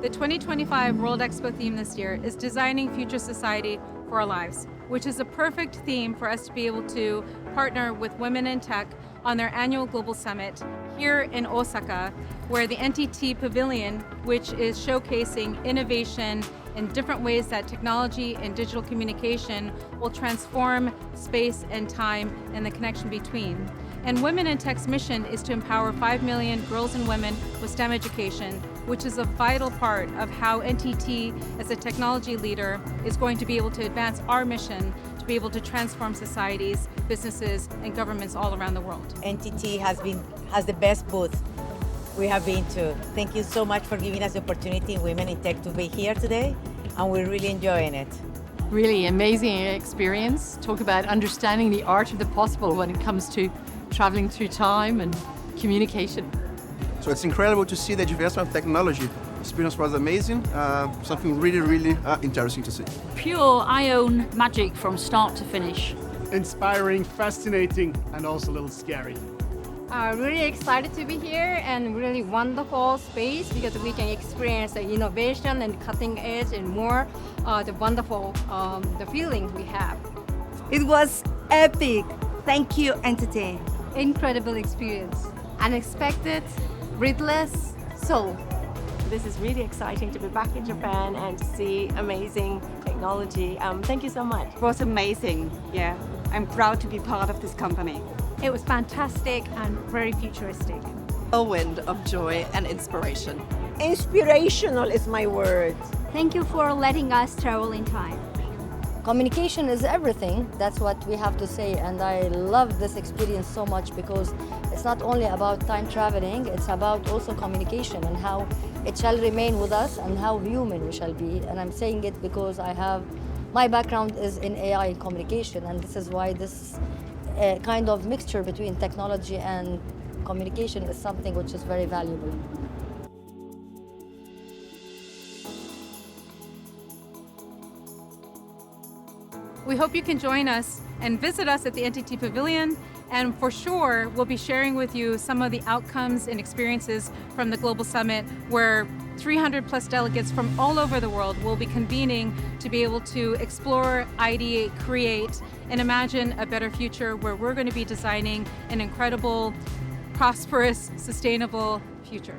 The 2025 World Expo theme this year is Designing Future Society for Our Lives, which is a perfect theme for us to be able to partner with women in tech on their annual global summit here in Osaka, where the NTT Pavilion, which is showcasing innovation in different ways that technology and digital communication will transform space and time and the connection between. And Women in Tech's mission is to empower 5 million girls and women with STEM education, which is a vital part of how NTT, as a technology leader, is going to be able to advance our mission to be able to transform societies, businesses, and governments all around the world. NTT has the best booth we have been to. Thank you so much for giving us the opportunity, Women in Tech, to be here today, and we're really enjoying it. Really amazing experience. Talk about understanding the art of the possible when it comes to traveling through time and communication. So it's incredible to see the advancement of technology. Experience was amazing, something really interesting to see. Pure ion magic from start to finish. Inspiring, fascinating, and also a little scary. Really excited to be here and really wonderful space because we can experience the innovation and cutting edge and more the wonderful the feeling we have. It was epic. Thank you, NTT. Incredible experience. Unexpected, breathless, so. This is really exciting to be back in Japan and to see amazing technology. Thank you so much. It was amazing, yeah. I'm proud to be part of this company. It was fantastic and very futuristic. A whirlwind of joy and inspiration. Inspirational is my word. Thank you for letting us travel in time. Communication is everything, that's what we have to say, and I love this experience so much because it's not only about time traveling, it's about also communication and how it shall remain with us and how human we shall be. And I'm saying it because my background is in AI and communication, and this is why this kind of mixture between technology and communication is something which is very valuable. We hope you can join us and visit us at the NTT Pavilion, and for sure we'll be sharing with you some of the outcomes and experiences from the Global Summit, where 300 plus delegates from all over the world will be convening to be able to explore, ideate, create, and imagine a better future where we're going to be designing an incredible, prosperous, sustainable future.